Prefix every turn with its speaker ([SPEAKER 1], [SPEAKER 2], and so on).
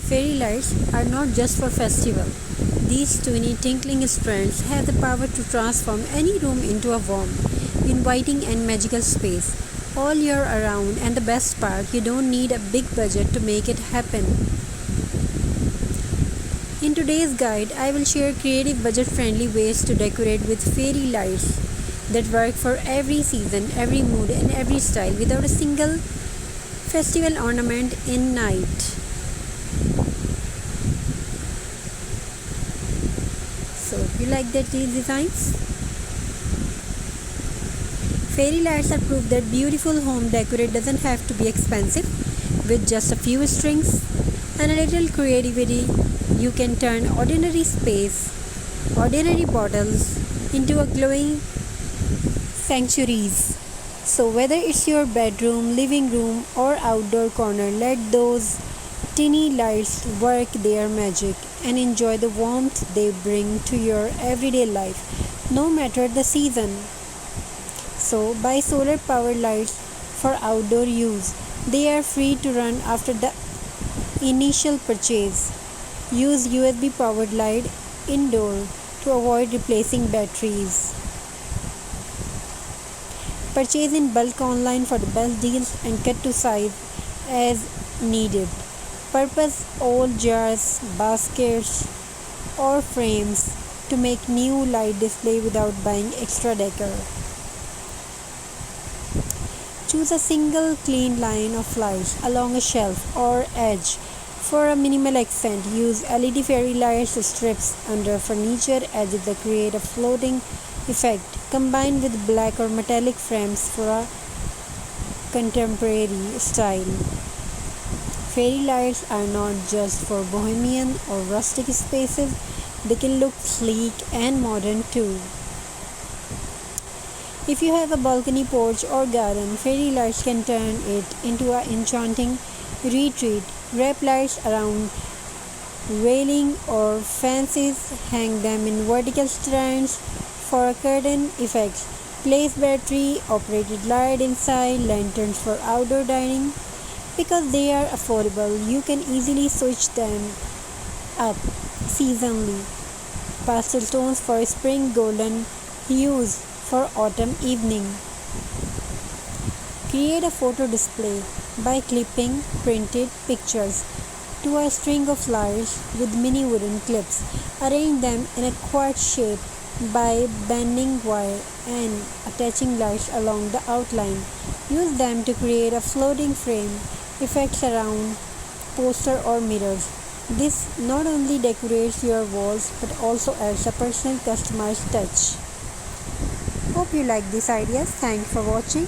[SPEAKER 1] Fairy lights are not just for festival. These tiny tinkling strands have the power to transform any room into a warm, inviting and magical space all year around, and the best part, you don't need a big budget to make it happen. In today's guide, I will share creative budget-friendly ways to decorate with fairy lights that work for every season, every mood and every style without a single festival ornament in night. So, you like that these designs? Fairy lights are proof that beautiful home decor doesn't have to be expensive. With just a few strings and a little creativity, you can turn ordinary space, ordinary bottles into a glowing sanctuaries. So whether it's your bedroom, living room or outdoor corner, let those tiny lights work their magic and enjoy the warmth they bring to your everyday life, no matter the season. So buy solar powered lights for outdoor use. They are free to run after the initial purchase. Use USB powered light indoor to avoid replacing batteries. Purchase in bulk online for the best deals and cut to size as needed. Purpose old jars, baskets or frames to make new light display without buying extra decor. Choose a single clean line of lights along a shelf or edge for a minimal accent. Use LED fairy lights strips under furniture edges that create a floating effect, combined with black or metallic frames for a contemporary style. Fairy lights are not just for bohemian or rustic spaces, they can look sleek and modern too. If you have a balcony, porch or garden, fairy lights can turn it into an enchanting retreat. Wrap lights around railing or fences, hang them in vertical strands for a curtain effect. Place battery operated light inside lanterns for outdoor dining. Because they are affordable, you can easily switch them up seasonally. Pastel tones for spring, golden hues for autumn evening. Create a photo display by clipping printed pictures to a string of lights with mini wooden clips. Arrange them in a quad shape by bending wire and attaching lights along the outline. Use them to create a floating frame effects around poster or mirrors. This not only decorates your walls but also adds a personal customized touch. Hope you like these ideas. Thanks for watching.